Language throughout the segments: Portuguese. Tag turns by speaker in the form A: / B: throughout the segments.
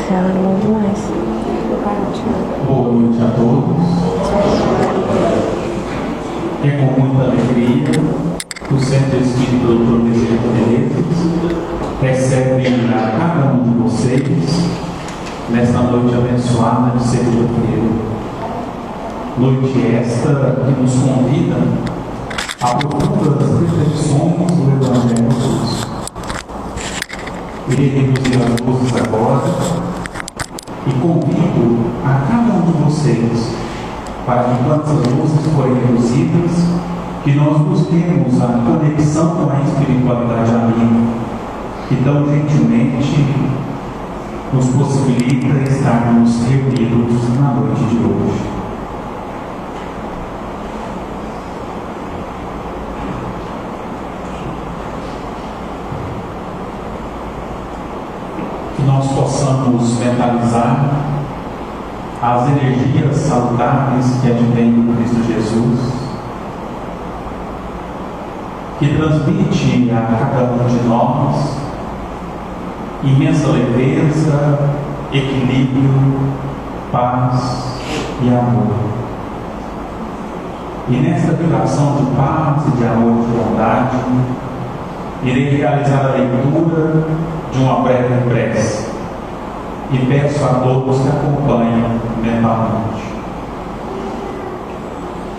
A: Ela não ouve mais.
B: Boa noite a todos. É com muita alegria que o Centro Espírita Doutor Bezerra de Letras recebe a cada um de vocês nesta noite abençoada de segunda-feira. Noite esta que nos convida a profundas reflexões do Evangelho de Deus. Irei reduzir as luzes agora e convido a cada um de vocês para que, quando as luzes forem reduzidas, que nós busquemos a conexão com a espiritualidade amiga, que tão gentilmente nos possibilita estarmos reunidos na noite de hoje. Que nós possamos mentalizar as energias salutares que advêm do Cristo Jesus, que transmite a cada um de nós imensa leveza, equilíbrio, paz e amor. E nesta vibração de paz e de amor e de bondade, irei realizar a leitura de uma breve prece e peço a todos que acompanhem mentalmente.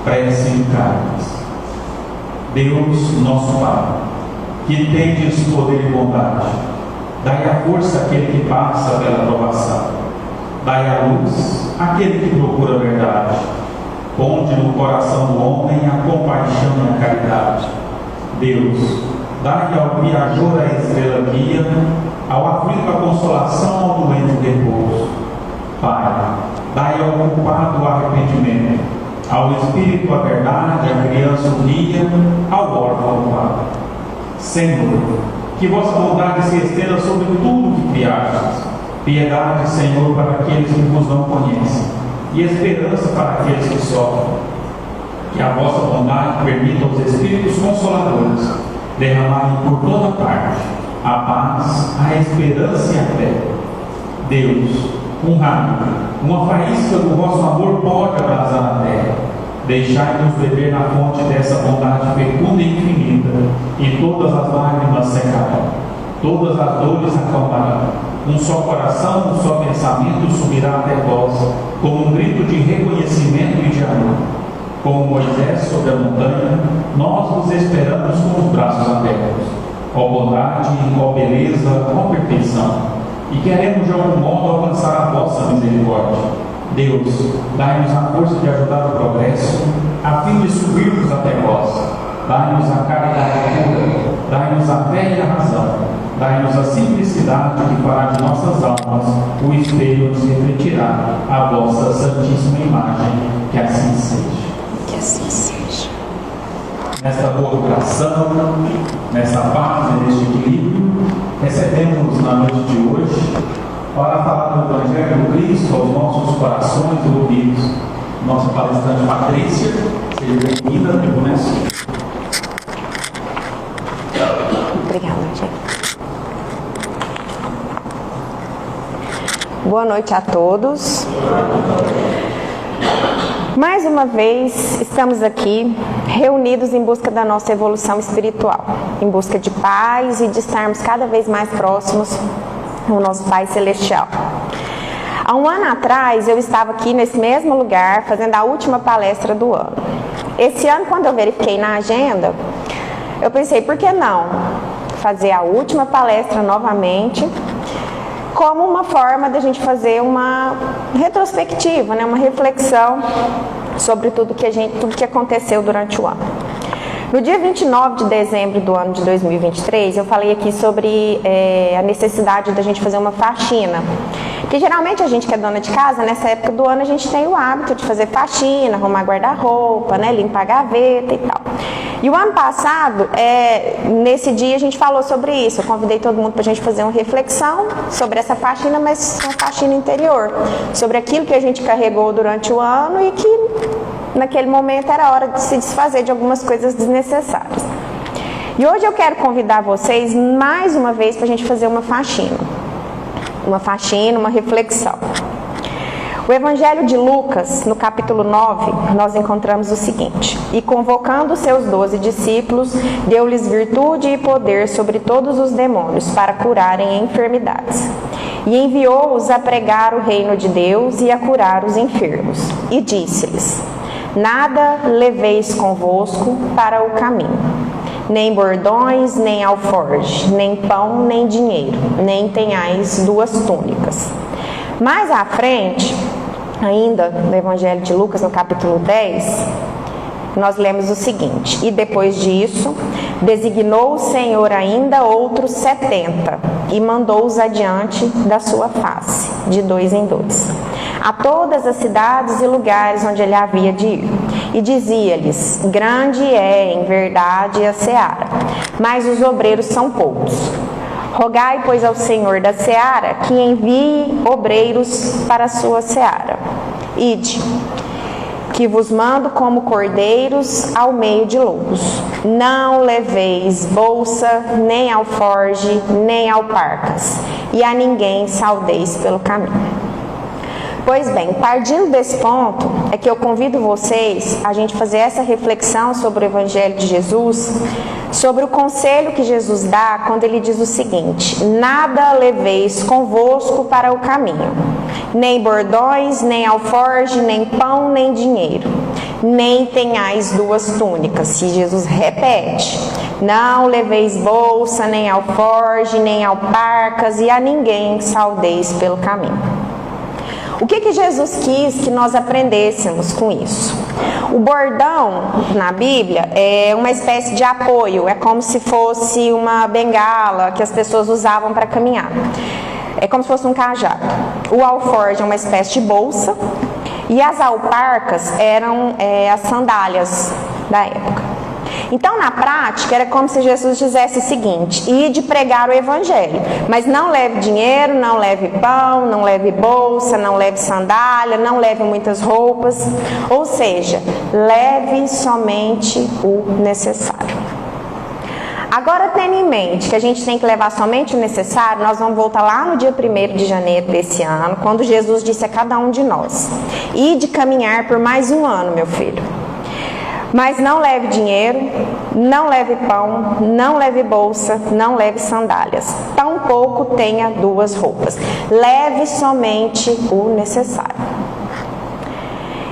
B: Prece em cartas. Deus, nosso Pai, que tendes poder e bondade, dai a força àquele que passa pela provação, dai a luz àquele que procura a verdade, ponde no coração do homem a compaixão e a caridade. Deus, dai ao viajor a estrela guia, ao aflito a consolação, ao doente o repouso. Pai, dai ao culpado o arrependimento, ao espírito a verdade, à criança o guia, ao órfão o Pai. Senhor, que vossa bondade se estenda sobre tudo que criastes. Piedade, Senhor, para aqueles que vos não conhecem, e esperança para aqueles que sofrem. Que a vossa bondade permita aos Espíritos Consoladores derramarem por toda parte a paz, a esperança e a fé. Deus, um raio, uma faísca do vosso amor pode abrasar a terra. Deixai-nos beber na fonte dessa bondade fecunda e infinita, e todas as lágrimas secarão, todas as dores acalmarão. Um só coração, um só pensamento subirá até vós, como um grito de reconhecimento e de amor. Como Moisés sobre a montanha, nós vos esperamos com os braços abertos. Ó bondade, ó beleza, ó perfeição. E queremos de algum modo alcançar a vossa misericórdia. Deus, dai-nos a força de ajudar o progresso, a fim de subirmos até vós. Dai-nos a caridade pura, dai-nos a fé e a razão, dai-nos a simplicidade que fará de nossas almas o espelho nos refletirá a vossa santíssima imagem. Que assim seja.
A: Que assim seja.
B: Nesta boa vibração, nesta paz e neste equilíbrio, recebemos na noite de hoje, para falar do Evangelho do Cristo aos nossos corações e ouvidos, nossa palestrante Patrícia. Seja bem-vinda, eu começo.
A: Obrigada, gente. Boa noite a todos. Mais uma vez, estamos aqui reunidos em busca da nossa evolução espiritual, em busca de paz e de estarmos cada vez mais próximos ao nosso Pai Celestial. Há um ano atrás, eu estava aqui nesse mesmo lugar, fazendo a última palestra do ano. Esse ano, quando eu verifiquei na agenda, eu pensei, por que não fazer a última palestra novamente, como uma forma de a gente fazer uma retrospectiva, né, uma reflexão sobre tudo que aconteceu durante o ano. No dia 29 de dezembro do ano de 2023, eu falei aqui sobre a necessidade da gente fazer uma faxina. Porque geralmente a gente que é dona de casa, nessa época do ano, a gente tem o hábito de fazer faxina, arrumar guarda-roupa, né, limpar a gaveta e tal. E o ano passado, nesse dia a gente falou sobre isso. Eu convidei todo mundo para a gente fazer uma reflexão sobre essa faxina, mas uma faxina interior. Sobre aquilo que a gente carregou durante o ano e que naquele momento era hora de se desfazer de algumas coisas desnecessárias. E hoje eu quero convidar vocês mais uma vez para a gente fazer uma faxina. uma faxina, uma reflexão. O Evangelho de Lucas, no capítulo 9, nós encontramos o seguinte: E convocando seus 12 discípulos, deu-lhes virtude e poder sobre todos os demônios para curarem enfermidades. E enviou-os a pregar o reino de Deus e a curar os enfermos. E disse-lhes: Nada leveis convosco para o caminho, nem bordões, nem alforje, nem pão, nem dinheiro, nem tenhais 2 túnicas. Mais à frente, ainda no Evangelho de Lucas, no capítulo 10, nós lemos o seguinte: E depois disso, designou o Senhor ainda outros 70, e mandou-os adiante da sua face, de 2 em 2, a todas as cidades e lugares onde ele havia de ir. E dizia-lhes: Grande é, em verdade, a seara, mas os obreiros são poucos. Rogai, pois, ao Senhor da seara que envie obreiros para a sua seara. Ide, que vos mando como cordeiros ao meio de lobos. Não leveis bolsa, nem alforge, nem alparcas, e a ninguém saudeis pelo caminho. Pois bem, partindo desse ponto, é que eu convido vocês a gente fazer essa reflexão sobre o Evangelho de Jesus, sobre o conselho que Jesus dá quando ele diz o seguinte: Nada leveis convosco para o caminho, nem bordões, nem alforge, nem pão, nem dinheiro, nem tenhais 2 túnicas. Se Jesus repete: Não leveis bolsa, nem alforge, nem alparcas, e a ninguém saudeis pelo caminho. O que Jesus quis que nós aprendêssemos com isso? O bordão na Bíblia é uma espécie de apoio, é como se fosse uma bengala que as pessoas usavam para caminhar. É como se fosse um cajado. O alforje é uma espécie de bolsa e as alparcas eram as sandálias da época. Então, na prática, era como se Jesus dissesse o seguinte: ide pregar o Evangelho, mas não leve dinheiro, não leve pão, não leve bolsa, não leve sandália, não leve muitas roupas. Ou seja, leve somente o necessário. Agora, tendo em mente que a gente tem que levar somente o necessário, nós vamos voltar lá no dia 1º de janeiro desse ano, quando Jesus disse a cada um de nós: ide caminhar por mais 1 ano, meu filho. Mas não leve dinheiro, não leve pão, não leve bolsa, não leve sandálias. Tampouco tenha 2 roupas. Leve somente o necessário.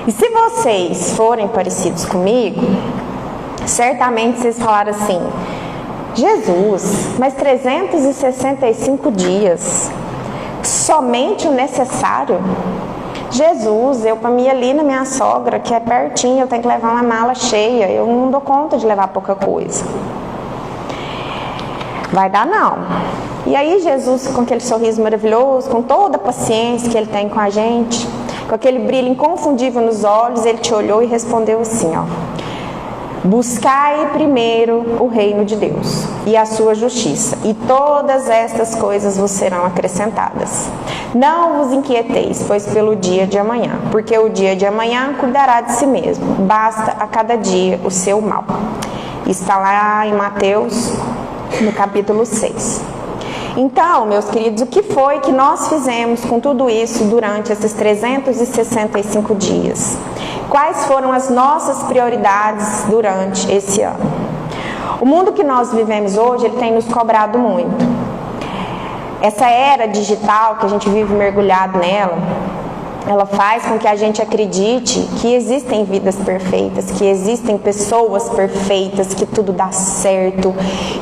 A: E se vocês forem parecidos comigo, certamente vocês falaram assim: Jesus, mas 365 dias, somente o necessário? Jesus, eu para mim ali na minha sogra, que é pertinho, eu tenho que levar uma mala cheia, eu não dou conta de levar pouca coisa. Vai dar não. E aí Jesus, com aquele sorriso maravilhoso, com toda a paciência que ele tem com a gente, com aquele brilho inconfundível nos olhos, ele te olhou e respondeu assim, ó: buscai primeiro o reino de Deus e a sua justiça, e todas estas coisas vos serão acrescentadas. Não vos inquieteis, pois pelo dia de amanhã, porque o dia de amanhã cuidará de si mesmo. Basta a cada dia o seu mal. Está lá em Mateus, no capítulo 6. Então, meus queridos, o que foi que nós fizemos com tudo isso durante esses 365 dias? Quais foram as nossas prioridades durante esse ano? O mundo que nós vivemos hoje, ele tem nos cobrado muito. Essa era digital que a gente vive mergulhado nela, ela faz com que a gente acredite que existem vidas perfeitas, que existem pessoas perfeitas, que tudo dá certo,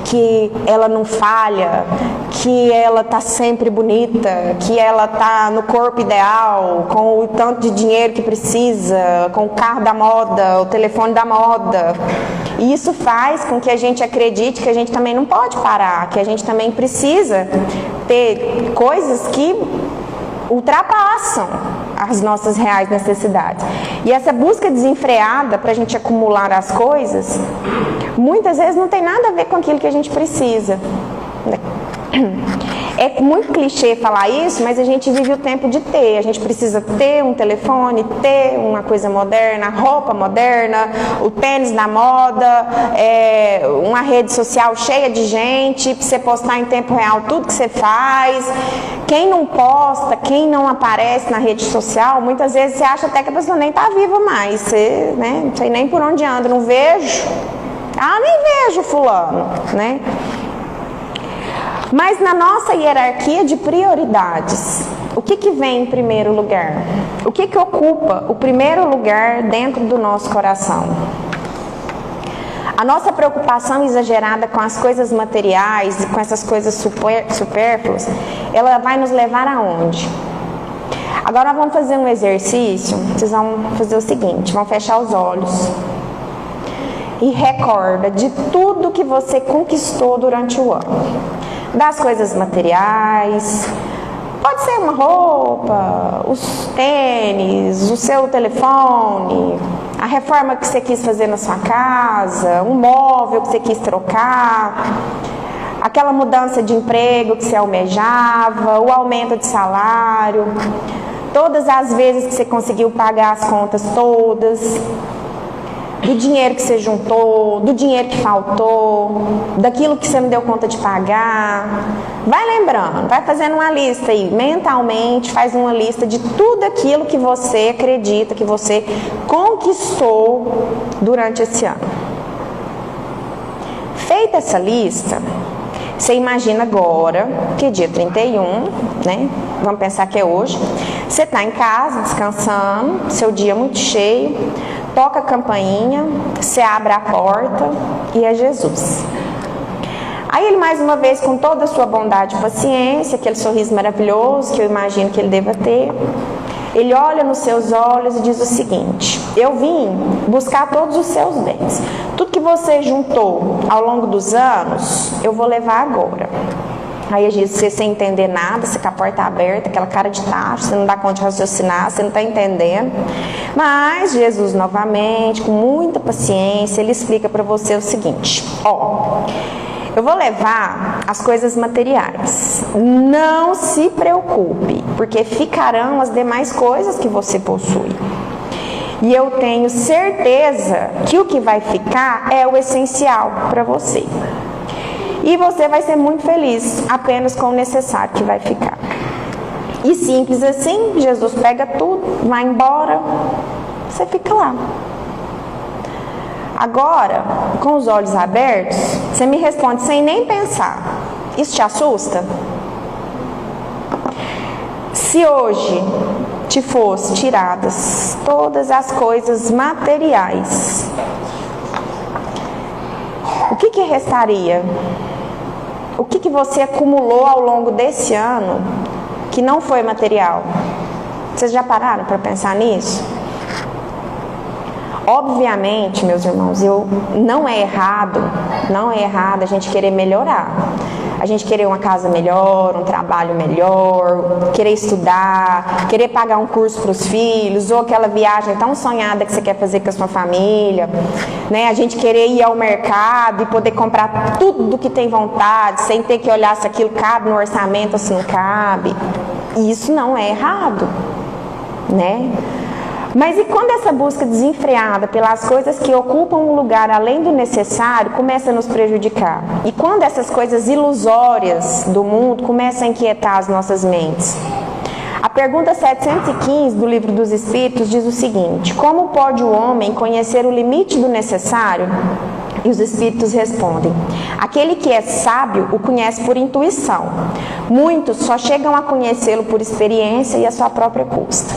A: que ela não falha, que ela tá sempre bonita, que ela tá no corpo ideal, com o tanto de dinheiro que precisa, com o carro da moda, o telefone da moda. E isso faz com que a gente acredite que a gente também não pode parar, que a gente também precisa ter coisas que ultrapassam as nossas reais necessidades. E essa busca desenfreada para a gente acumular as coisas, muitas vezes não tem nada a ver com aquilo que a gente precisa. É muito clichê falar isso, mas a gente vive o tempo de ter. A gente precisa ter um telefone, ter uma coisa moderna, roupa moderna, o tênis na moda, uma rede social cheia de gente, para você postar em tempo real tudo que você faz. Quem não posta, quem não aparece na rede social, muitas vezes você acha até que a pessoa nem está viva mais. Você, né, não sei nem por onde anda, não vejo. Ah, nem vejo fulano, né? Mas na nossa hierarquia de prioridades, o que vem em primeiro lugar? O que ocupa o primeiro lugar dentro do nosso coração? A nossa preocupação exagerada com as coisas materiais e com essas coisas supérfluas, ela vai nos levar aonde? Agora nós vamos fazer um exercício. Vocês vão fazer o seguinte, vão fechar os olhos e recorda de tudo que você conquistou durante o ano. Das coisas materiais, pode ser uma roupa, os tênis, o seu telefone, a reforma que você quis fazer na sua casa, um móvel que você quis trocar, aquela mudança de emprego que você almejava, o aumento de salário, todas as vezes que você conseguiu pagar as contas todas, do dinheiro que você juntou, do dinheiro que faltou, daquilo que você não deu conta de pagar. Vai lembrando, vai fazendo uma lista aí, mentalmente, faz uma lista de tudo aquilo que você acredita, que você conquistou durante esse ano. Feita essa lista, você imagina agora, que é dia 31, né? Vamos pensar que é hoje. Você está em casa, descansando, seu dia muito cheio, toca a campainha, você abre a porta e é Jesus. Aí ele mais uma vez, com toda a sua bondade e paciência, aquele sorriso maravilhoso que eu imagino que ele deva ter, ele olha nos seus olhos e diz o seguinte: eu vim buscar todos os seus bens. Tudo que você juntou ao longo dos anos, eu vou levar agora. Aí diz, você sem entender nada, você com a porta aberta, aquela cara de tacho, você não dá conta de raciocinar, você não está entendendo. Mas Jesus novamente, com muita paciência, ele explica para você o seguinte: eu vou levar as coisas materiais. Não se preocupe, porque ficarão as demais coisas que você possui. E eu tenho certeza que o que vai ficar é o essencial para você. E você vai ser muito feliz apenas com o necessário que vai ficar. E simples assim, Jesus pega tudo, vai embora, você fica lá. Agora, com os olhos abertos, você me responde sem nem pensar: isso te assusta? Se hoje te fosse tiradas todas as coisas materiais, o que restaria? O que você acumulou ao longo desse ano que não foi material? Vocês já pararam para pensar nisso? Obviamente, meus irmãos, não é errado a gente querer melhorar. A gente querer uma casa melhor, um trabalho melhor, querer estudar, querer pagar um curso para os filhos, ou aquela viagem tão sonhada que você quer fazer com a sua família, né? A gente querer ir ao mercado e poder comprar tudo que tem vontade, sem ter que olhar se aquilo cabe no orçamento ou se não cabe. Isso não é errado, né? Mas e quando essa busca desenfreada pelas coisas que ocupam um lugar além do necessário começa a nos prejudicar? E quando essas coisas ilusórias do mundo começam a inquietar as nossas mentes? A pergunta 715 do Livro dos Espíritos diz o seguinte: como pode o homem conhecer o limite do necessário? E os Espíritos respondem: aquele que é sábio o conhece por intuição. Muitos só chegam a conhecê-lo por experiência e a sua própria custa.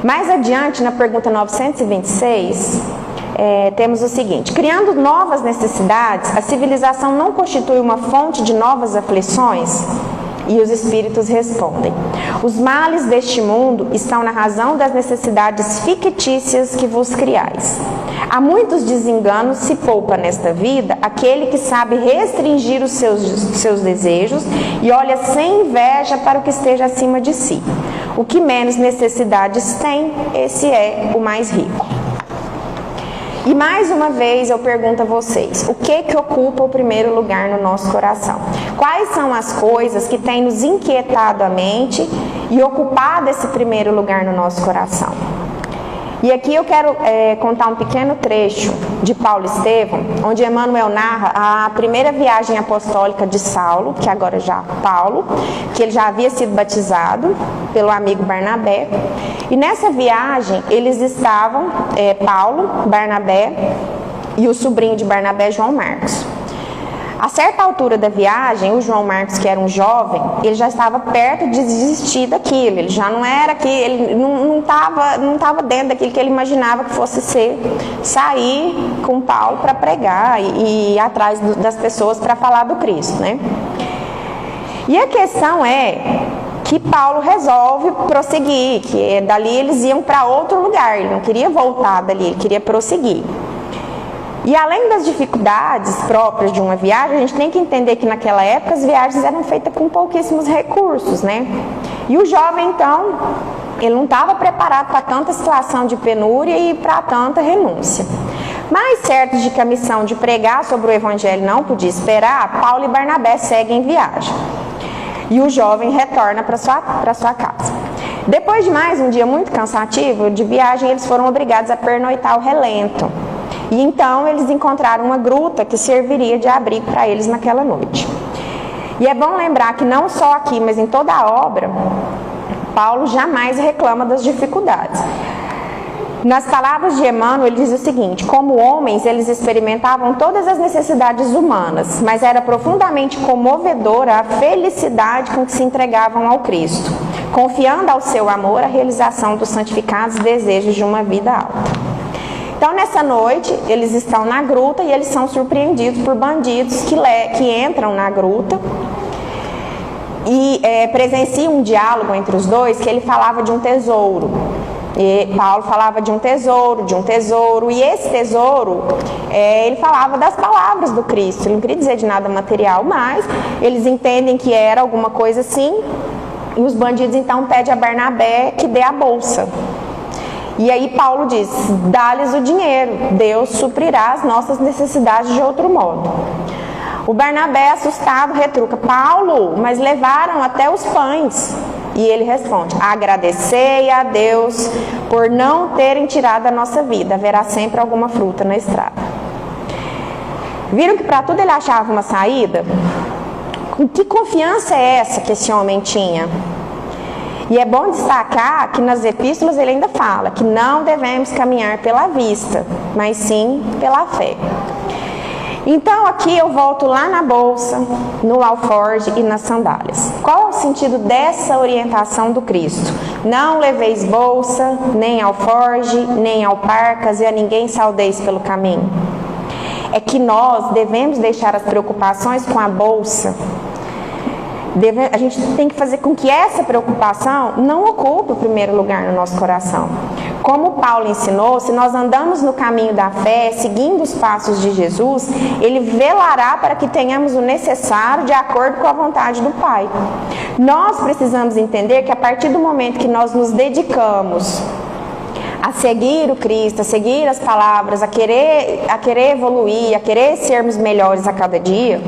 A: Mais adiante, na pergunta 926, temos o seguinte: criando novas necessidades, a civilização não constitui uma fonte de novas aflições? E os Espíritos respondem: os males deste mundo estão na razão das necessidades fictícias que vos criais. Há muitos desenganos se poupa nesta vida aquele que sabe restringir os seus desejos e olha sem inveja para o que esteja acima de si. O que menos necessidades tem, esse é o mais rico. E mais uma vez eu pergunto a vocês, o que ocupa o primeiro lugar no nosso coração? Quais são as coisas que têm nos inquietado a mente e ocupado esse primeiro lugar no nosso coração? E aqui eu quero contar um pequeno trecho de Paulo e Estevão, onde Emmanuel narra a primeira viagem apostólica de Saulo, que agora já Paulo, que ele já havia sido batizado pelo amigo Barnabé. E nessa viagem eles estavam, Paulo, Barnabé e o sobrinho de Barnabé, João Marcos. A certa altura da viagem, o João Marcos, que era um jovem, ele já estava perto de desistir daquilo. Ele já não era que ele não estava dentro daquilo que ele imaginava que fosse ser, sair com Paulo para pregar e ir atrás das pessoas para falar do Cristo, né? E a questão é que Paulo resolve prosseguir, que dali eles iam para outro lugar. Ele não queria voltar dali, ele queria prosseguir. E além das dificuldades próprias de uma viagem, a gente tem que entender que naquela época as viagens eram feitas com pouquíssimos recursos, né? E o jovem, então, ele não estava preparado para tanta situação de penúria e para tanta renúncia. Mas certo de que a missão de pregar sobre o Evangelho não podia esperar, Paulo e Barnabé seguem viagem. E o jovem retorna para sua casa. Depois de mais um dia muito cansativo de viagem, eles foram obrigados a pernoitar ao relento. E então eles encontraram uma gruta que serviria de abrigo para eles naquela noite. E é bom lembrar que não só aqui, mas em toda a obra, Paulo jamais reclama das dificuldades. Nas palavras de Emmanuel, ele diz o seguinte: como homens, eles experimentavam todas as necessidades humanas, mas era profundamente comovedora a felicidade com que se entregavam ao Cristo, confiando ao seu amor a realização dos santificados desejos de uma vida alta. Então, nessa noite, eles estão na gruta e eles são surpreendidos por bandidos que entram na gruta e presenciam um diálogo entre os dois, que ele falava de um tesouro. E Paulo falava de um tesouro, e esse tesouro, ele falava das palavras do Cristo. Ele não queria dizer de nada material, mas eles entendem que era alguma coisa assim, e os bandidos então pedem a Barnabé que dê a bolsa. E aí Paulo diz: dá-lhes o dinheiro, Deus suprirá as nossas necessidades de outro modo. O Barnabé, assustado, retruca: Paulo, mas levaram até os pães. E ele responde: agradecei a Deus por não terem tirado a nossa vida, haverá sempre alguma fruta na estrada. Viram que para tudo ele achava uma saída? Com que confiança é essa que esse homem tinha? E é bom destacar que nas epístolas ele ainda fala que não devemos caminhar pela vista, mas sim pela fé. Então aqui eu volto lá na bolsa, no alforje e nas sandálias. Qual é o sentido dessa orientação do Cristo? Não leveis bolsa, nem alforje, nem alparcas, e a ninguém saudeis pelo caminho. É que nós devemos deixar as preocupações com a bolsa. A gente tem que fazer com que essa preocupação não ocupe o primeiro lugar no nosso coração. Como Paulo ensinou, se nós andamos no caminho da fé, seguindo os passos de Jesus, ele velará para que tenhamos o necessário de acordo com a vontade do Pai. Nós precisamos entender que a partir do momento que nós nos dedicamos a seguir o Cristo, a seguir as palavras, a querer evoluir, a querer sermos melhores a cada dia,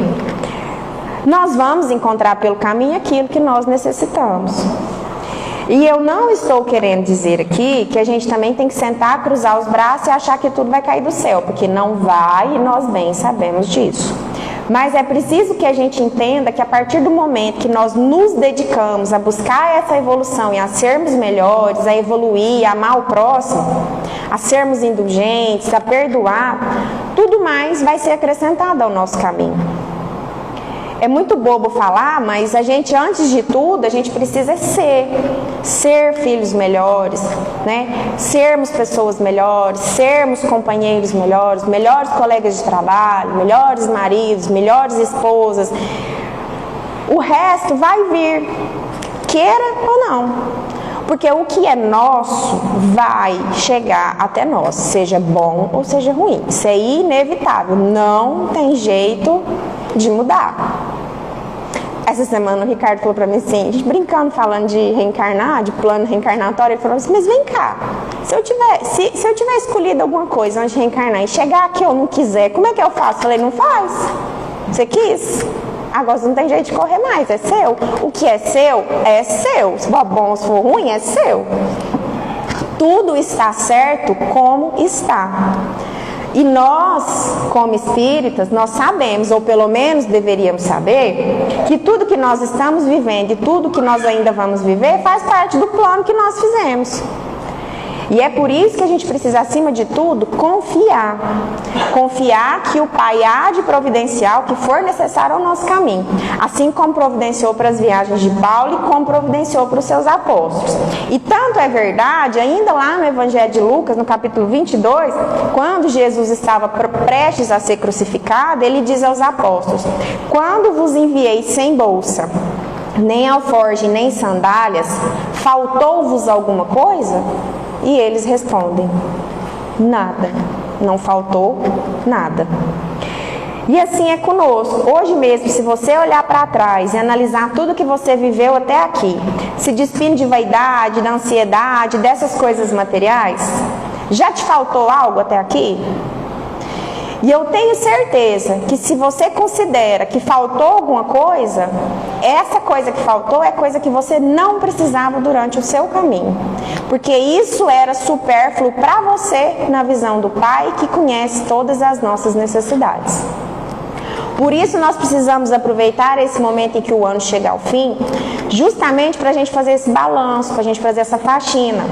A: nós vamos encontrar pelo caminho aquilo que nós necessitamos. E eu não estou querendo dizer aqui que a gente também tem que sentar, cruzar os braços e achar que tudo vai cair do céu, porque não vai e nós bem sabemos disso. Mas é preciso que a gente entenda que a partir do momento que nós nos dedicamos a buscar essa evolução e a sermos melhores, a evoluir, a amar o próximo, a sermos indulgentes, a perdoar, tudo mais vai ser acrescentado ao nosso caminho. É muito bobo falar, mas a gente, antes de tudo, a gente precisa ser filhos melhores, né? Sermos pessoas melhores, sermos companheiros melhores, melhores colegas de trabalho, melhores maridos, melhores esposas. O resto vai vir, queira ou não. Porque o que é nosso vai chegar até nós, seja bom ou seja ruim. Isso é inevitável, não tem jeito de mudar. Essa semana o Ricardo falou pra mim assim, a gente brincando, falando de reencarnar, de plano reencarnatório, ele falou assim, mas vem cá, se eu tiver escolhido alguma coisa antes de reencarnar e chegar aqui eu não quiser, como é que eu faço? Eu falei, não faz. Você quis? Agora não tem jeito de correr mais, é seu. O que é seu, é seu. Se for bom, se for ruim, é seu. Tudo está certo como está. E nós, como espíritas, nós sabemos, ou pelo menos deveríamos saber, que tudo que nós estamos vivendo e tudo que nós ainda vamos viver faz parte do plano que nós fizemos. E é por isso que a gente precisa, acima de tudo, confiar. Confiar que o Pai há de providenciar o que for necessário ao nosso caminho. Assim como providenciou para as viagens de Paulo e como providenciou para os seus apóstolos. E tanto é verdade, ainda lá no Evangelho de Lucas, no capítulo 22, quando Jesus estava prestes a ser crucificado, ele diz aos apóstolos, quando vos enviei sem bolsa, nem alforje, nem sandálias, faltou-vos alguma coisa? E eles respondem, nada, não faltou nada. E assim é conosco. Hoje mesmo, se você olhar para trás e analisar tudo que você viveu até aqui, se despindo de vaidade, da ansiedade, dessas coisas materiais, já te faltou algo até aqui? E eu tenho certeza que se você considera que faltou alguma coisa, essa coisa que faltou é coisa que você não precisava durante o seu caminho. Porque isso era supérfluo para você na visão do Pai que conhece todas as nossas necessidades. Por isso nós precisamos aproveitar esse momento em que o ano chega ao fim, justamente para a gente fazer esse balanço, para a gente fazer essa faxina,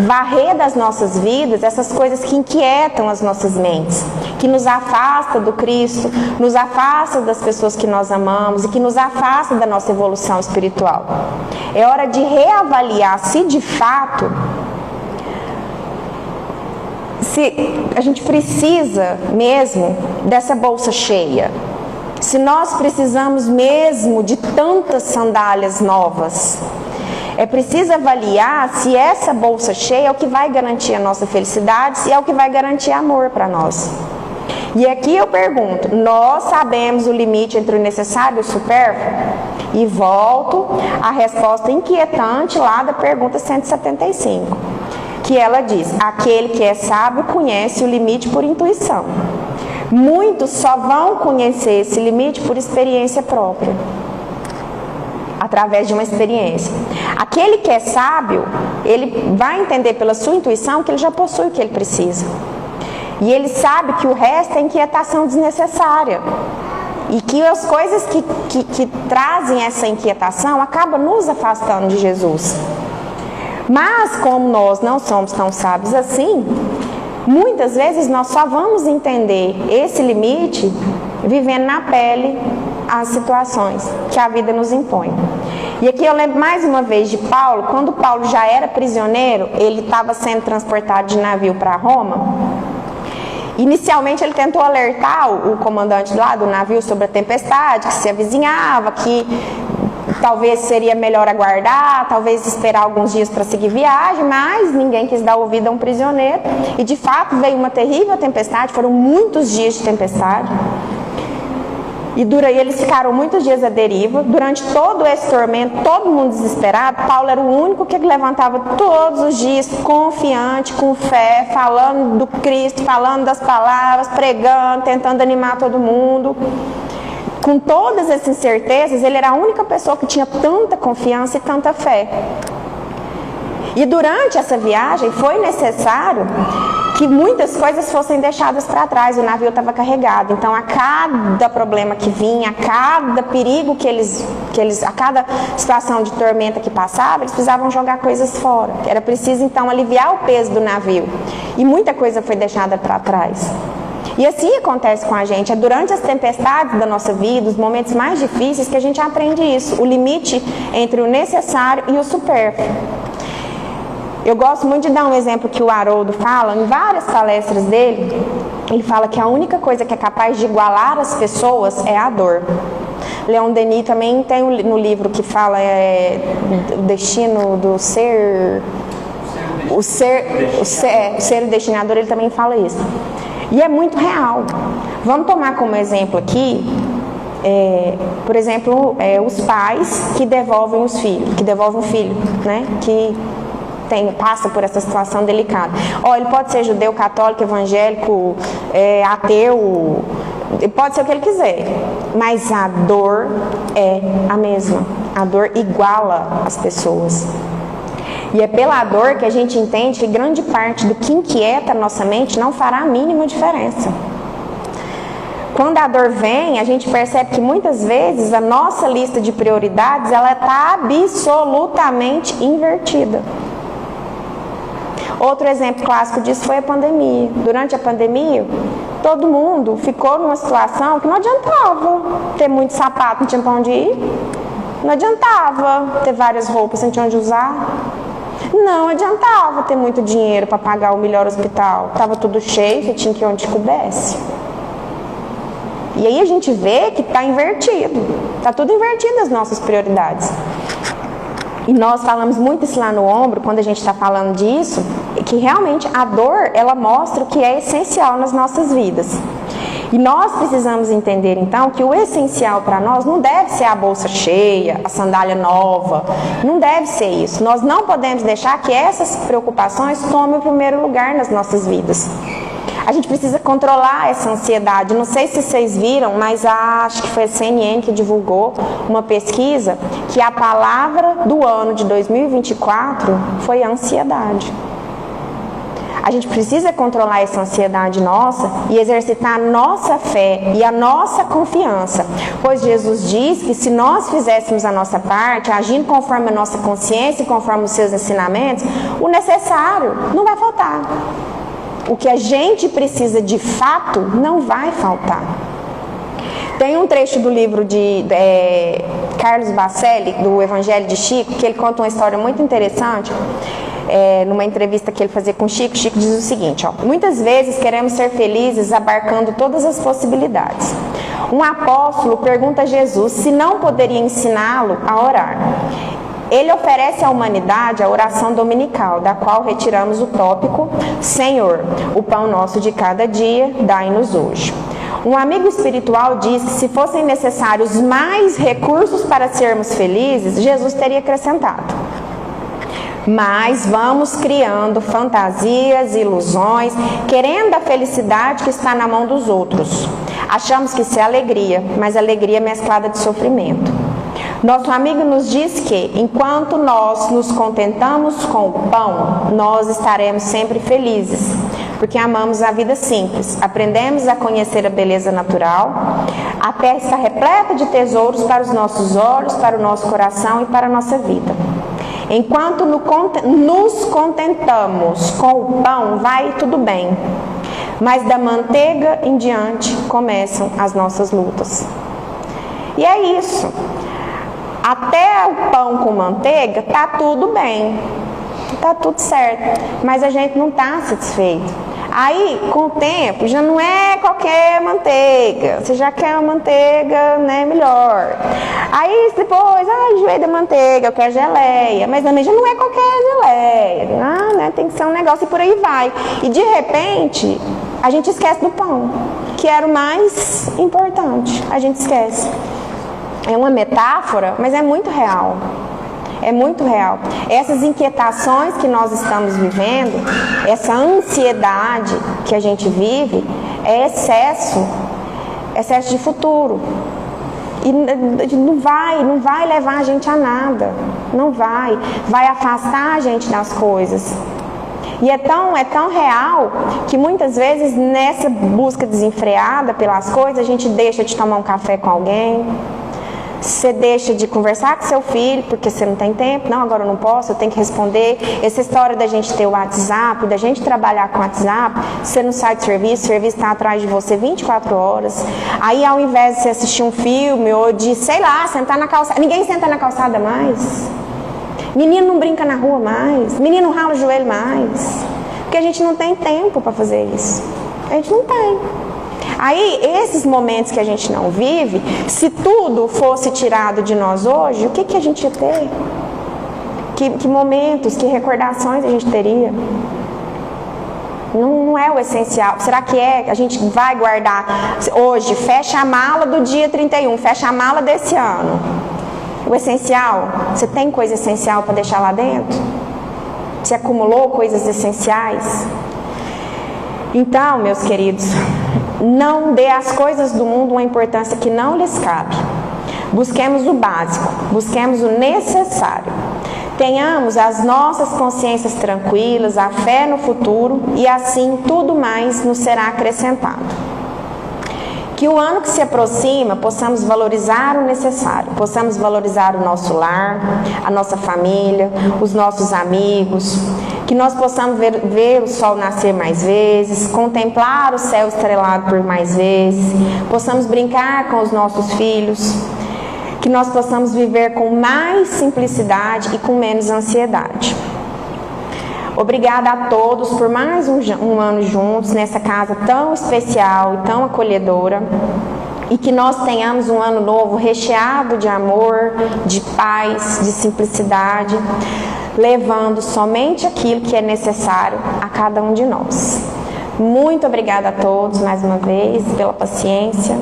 A: varrer das nossas vidas essas coisas que inquietam as nossas mentes, que nos afasta do Cristo, nos afasta das pessoas que nós amamos e que nos afasta da nossa evolução espiritual. É hora de reavaliar se de fato se a gente precisa mesmo dessa bolsa cheia. Se nós precisamos mesmo de tantas sandálias novas, é preciso avaliar se essa bolsa cheia é o que vai garantir a nossa felicidade, se é o que vai garantir amor para nós. E aqui eu pergunto, nós sabemos o limite entre o necessário e o supérfluo? E volto à resposta inquietante lá da pergunta 175, que ela diz, aquele que é sábio conhece o limite por intuição. Muitos só vão conhecer esse limite por experiência própria, através de uma experiência. Aquele que é sábio, ele vai entender pela sua intuição que ele já possui o que ele precisa. E ele sabe que o resto é inquietação desnecessária. E que as coisas que trazem essa inquietação acabam nos afastando de Jesus. Mas como nós não somos tão sábios assim, muitas vezes nós só vamos entender esse limite vivendo na pele as situações que a vida nos impõe. E aqui eu lembro mais uma vez de Paulo, quando Paulo já era prisioneiro, ele estava sendo transportado de navio para Roma. Inicialmente ele tentou alertar o comandante lá do navio sobre a tempestade que se avizinhava, que talvez seria melhor aguardar, talvez esperar alguns dias para seguir viagem, mas ninguém quis dar ouvido a um prisioneiro. E de fato veio uma terrível tempestade, foram muitos dias de tempestade. E eles ficaram muitos dias à deriva. Durante todo esse tormento, todo mundo desesperado, Paulo era o único que levantava todos os dias, confiante, com fé, falando do Cristo, falando das palavras, pregando, tentando animar todo mundo. Com todas essas incertezas, ele era a única pessoa que tinha tanta confiança e tanta fé. E durante essa viagem foi necessário que muitas coisas fossem deixadas para trás. O navio estava carregado, então a cada problema que vinha, a cada perigo a cada situação de tormenta que passava, eles precisavam jogar coisas fora. Era preciso então aliviar o peso do navio. E muita coisa foi deixada para trás. E assim acontece com a gente, é durante as tempestades da nossa vida, os momentos mais difíceis, que a gente aprende isso, o limite entre o necessário e o supérfluo. Eu gosto muito de dar um exemplo que o Haroldo fala, em várias palestras dele, ele fala que a única coisa que é capaz de igualar as pessoas é a dor. Leon Denis também tem no livro que fala o destino do ser, o ser o destinador, ele também fala isso. E é muito real. Vamos tomar como exemplo aqui Por exemplo, os pais que devolvem os filhos, que devolvem o filho, né? Que passa por essa situação delicada. Ele pode ser judeu, católico, evangélico, ateu, pode ser o que ele quiser, mas a dor é a mesma. A dor iguala as pessoas. E é pela dor que a gente entende que grande parte do que inquieta a nossa mente não fará a mínima diferença. Quando a dor vem, a gente percebe que muitas vezes a nossa lista de prioridades ela está absolutamente invertida. Outro exemplo clássico disso foi a pandemia. Durante a pandemia, todo mundo ficou numa situação que não adiantava ter muito sapato, não tinha para onde ir. Não adiantava ter várias roupas, não tinha onde usar. Não adiantava ter muito dinheiro para pagar o melhor hospital. Estava tudo cheio, você tinha que ir onde coubesse. E aí a gente vê que está invertido. Está tudo invertido as nossas prioridades. E nós falamos muito isso lá no ombro, quando a gente está falando disso, que realmente a dor, ela mostra o que é essencial nas nossas vidas. E nós precisamos entender, então, que o essencial para nós não deve ser a bolsa cheia, a sandália nova, não deve ser isso. Nós não podemos deixar que essas preocupações tomem o primeiro lugar nas nossas vidas. A gente precisa controlar essa ansiedade. Não sei se vocês viram, mas acho que foi a CNN que divulgou uma pesquisa que a palavra do ano de 2024 foi ansiedade. A gente precisa controlar essa ansiedade nossa e exercitar a nossa fé e a nossa confiança, pois Jesus diz que se nós fizéssemos a nossa parte, agindo conforme a nossa consciência e conforme os seus ensinamentos, o necessário não vai faltar. O que a gente precisa de fato não vai faltar. Tem um trecho do livro de Carlos Bacelli, do Evangelho de Chico, que ele conta uma história muito interessante. Numa entrevista que ele fazia com Chico, Chico diz o seguinte: muitas vezes queremos ser felizes abarcando todas as possibilidades. Um apóstolo pergunta a Jesus se não poderia ensiná-lo a orar. Ele oferece à humanidade a oração dominical, da qual retiramos o tópico: Senhor, o pão nosso de cada dia, dai-nos hoje. Um amigo espiritual diz que se fossem necessários mais recursos para sermos felizes, Jesus teria acrescentado: mas vamos criando fantasias, ilusões, querendo a felicidade que está na mão dos outros. Achamos que isso é alegria, mas alegria é mesclada de sofrimento. Nosso amigo nos diz que, enquanto nós nos contentamos com o pão, nós estaremos sempre felizes, porque amamos a vida simples, aprendemos a conhecer a beleza natural, a terra está repleta de tesouros para os nossos olhos, para o nosso coração e para a nossa vida. Enquanto nos contentamos com o pão, vai tudo bem, mas da manteiga em diante começam as nossas lutas. E é isso. Até o pão com manteiga tá tudo bem, tá tudo certo, mas a gente não tá satisfeito. Aí, com o tempo, já não é qualquer manteiga, você já quer uma manteiga, né, melhor. Aí depois, enjoei da manteiga, eu quero geleia, mas também já não é qualquer geleia, né, tem que ser um negócio e por aí vai. E de repente, a gente esquece do pão, que era o mais importante, a gente esquece. É uma metáfora, mas é muito real. É muito real. Essas inquietações que nós estamos vivendo, essa ansiedade que a gente vive, é excesso de futuro. E não vai levar a gente a nada. Não vai. Vai afastar a gente das coisas. E é tão real que muitas vezes nessa busca desenfreada pelas coisas, a gente deixa de tomar um café com alguém. Você deixa de conversar com seu filho porque você não tem tempo. Não, agora eu não posso, eu tenho que responder. Essa história da gente ter o WhatsApp, da gente trabalhar com o WhatsApp, você não sai do serviço, o serviço está atrás de você 24 horas. Aí ao invés de você assistir um filme ou de, sei lá, sentar na calçada. Ninguém senta na calçada mais. Menino não brinca na rua mais. Menino não rala o joelho mais. Porque a gente não tem tempo para fazer isso. A gente não tem. Aí, esses momentos que a gente não vive, se tudo fosse tirado de nós hoje, o que a gente ia ter? Que momentos, que recordações a gente teria? Não é o essencial. Será que é? A gente vai guardar hoje, fecha a mala do dia 31, fecha a mala desse ano. O essencial, você tem coisa essencial para deixar lá dentro? Você acumulou coisas essenciais? Então, meus queridos, não dê às coisas do mundo uma importância que não lhes cabe. Busquemos o básico, busquemos o necessário. Tenhamos as nossas consciências tranquilas, a fé no futuro e assim tudo mais nos será acrescentado. Que o ano que se aproxima possamos valorizar o necessário, possamos valorizar o nosso lar, a nossa família, os nossos amigos, que nós possamos ver o sol nascer mais vezes, contemplar o céu estrelado por mais vezes, possamos brincar com os nossos filhos, que nós possamos viver com mais simplicidade e com menos ansiedade. Obrigada a todos por mais um ano juntos nessa casa tão especial e tão acolhedora, e que nós tenhamos um ano novo recheado de amor, de paz, de simplicidade, levando somente aquilo que é necessário a cada um de nós. Muito obrigada a todos mais uma vez pela paciência.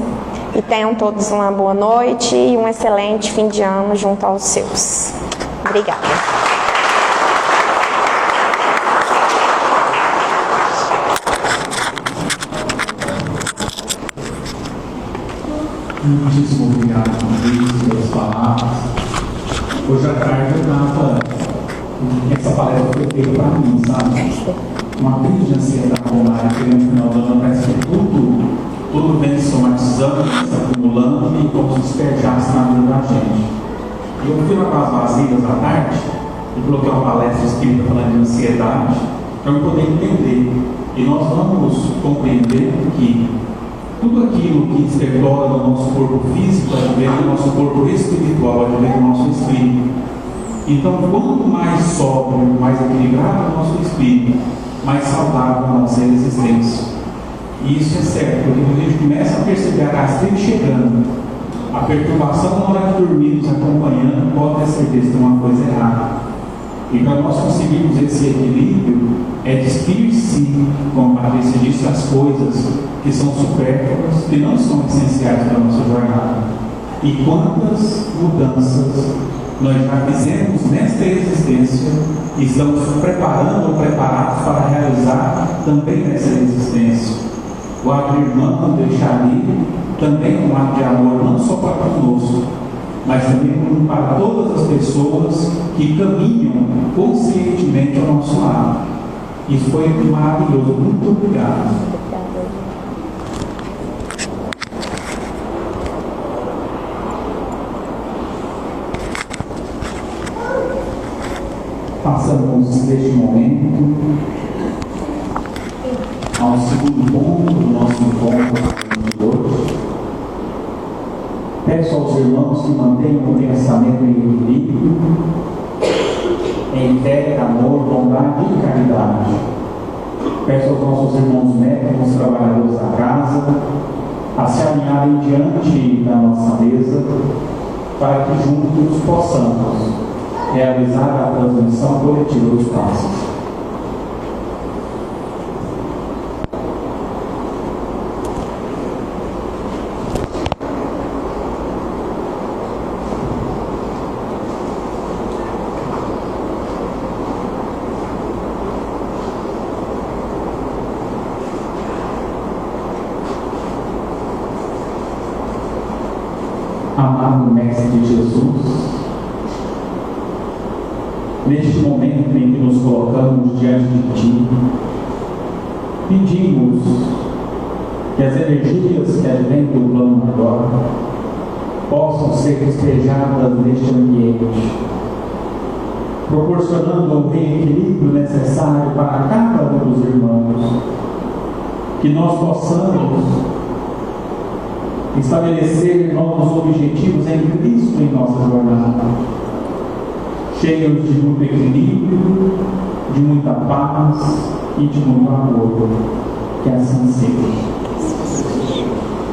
A: E tenham todos uma boa noite e um excelente fim de ano junto aos seus. Obrigada.
B: Muitíssimo obrigado, Luiz, pelas palavras. Hoje à tarde eu estava. Essa palestra foi feita para mim, sabe? Uma crise de ansiedade online que no final do ano parece que tudo vem se somatizando, se acumulando e como se despejasse na vida da gente. E eu fui lá para as vasilhas à tarde e coloquei uma palestra escrita falando de ansiedade para eu poder entender. E nós vamos compreender que tudo aquilo que estertora no nosso corpo físico advém do nosso corpo espiritual, advém do nosso espírito. Então, quanto mais sóbrio, mais equilibrado o nosso espírito, mais saudável a nossa existência. E isso é certo, porque quando a gente começa a perceber a gastrite chegando, a perturbação na hora de dormir nos acompanhando, pode ter certeza que tem uma coisa errada. E para nós conseguirmos esse equilíbrio, é despir-se, como a Patrícia disse, as coisas que são supérfluas, que não são essenciais para a nossa jornada. E quantas mudanças nós já fizemos nesta existência e estamos preparando ou preparados para realizar também nessa existência. O abrir mão, deixar ir, também um ato de amor, não só para conosco, mas também para todas as pessoas que caminham conscientemente ao nosso lado. Isso foi maravilhoso. Muito obrigado. Passamos neste momento ao segundo ponto do nosso encontro de hoje. Peço aos irmãos que mantenham o pensamento em equilíbrio, em fé, amor, bondade e caridade. Peço aos nossos irmãos médicos, trabalhadores da casa, a se alinharem diante da nossa mesa, para que juntos possamos realizar a transmissão coletiva dos passos. Amado Mestre de Jesus, neste momento em que nos colocamos diante de Ti, pedimos que as energias que advêm do plano agora possam ser despejadas neste ambiente, proporcionando o reequilíbrio necessário para cada um dos irmãos, que nós possamos estabelecer novos objetivos em Cristo em nossa jornada, cheios de muito equilíbrio, de muita paz e de muito amor. Que assim seja.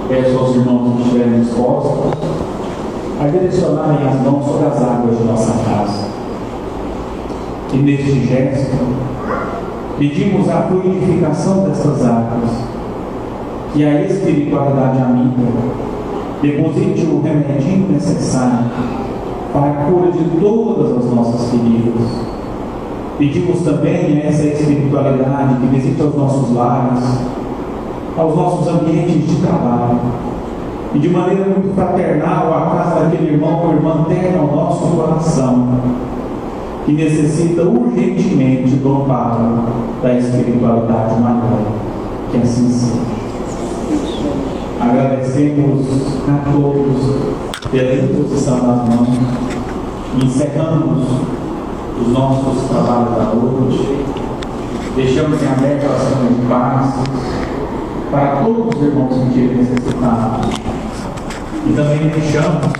B: Peço aos irmãos que estiverem dispostos a direcionarem as mãos sobre as águas de nossa casa. E neste gesto, Pedimos a fluidificação dessas águas, que a espiritualidade amiga deposite o remedinho necessário para a cura de todas as nossas feridas. Pedimos também a essa espiritualidade que visite aos nossos lares, aos nossos ambientes de trabalho, e de maneira muito fraternal à casa daquele irmão ou irmã terra ao nosso coração, que necessita urgentemente do amparo da espiritualidade maior. Que assim seja. Agradecemos a todos pela imposição das mãos e encerramos os nossos trabalhos da noite. Deixamos em aberto a oração de paz para todos os irmãos que tiverem necessitado. E também deixamos,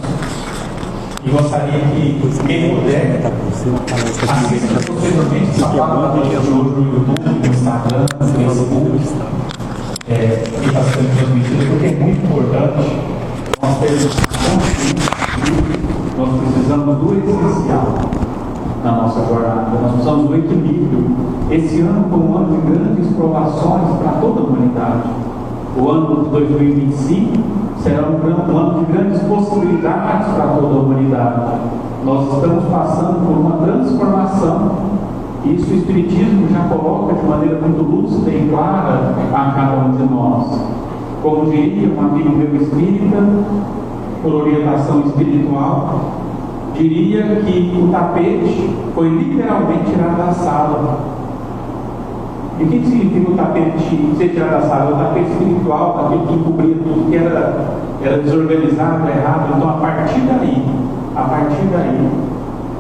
B: e gostaria que quem puder assista posteriormente essa palavra da noite de hoje no YouTube, no Instagram, no Facebook, que está sendo transmitido, porque é muito importante. Nós precisamos do essencial na nossa jornada, nós precisamos do equilíbrio. Esse ano foi um ano de grandes provações para toda a humanidade. O ano de 2025 será um ano de grandes possibilidades para toda a humanidade. Nós estamos passando por uma transformação. Isso o Espiritismo já coloca de maneira muito lúcida e clara a cada um de nós. Como diria um amigo meu espírita, por orientação espiritual, diria que o tapete foi literalmente tirado da sala. E o que significa o tapete ser tirado da sala? O tapete espiritual, aquele que encobria tudo que era desorganizado, errado. Então, a partir daí,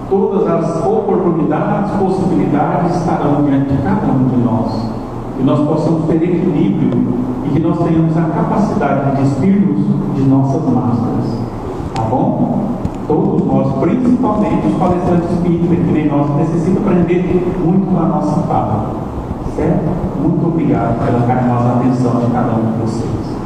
B: todas as oportunidades, possibilidades estarão diante de cada um de nós. Que nós possamos ter equilíbrio e que nós tenhamos a capacidade de despir-nos de nossas máscaras. Tá bom? Todos nós, principalmente os palestrantes espíritas, que nem nós, necessitam aprender muito com a nossa fala. Certo? Muito obrigado pela carinhosa atenção de cada um de vocês.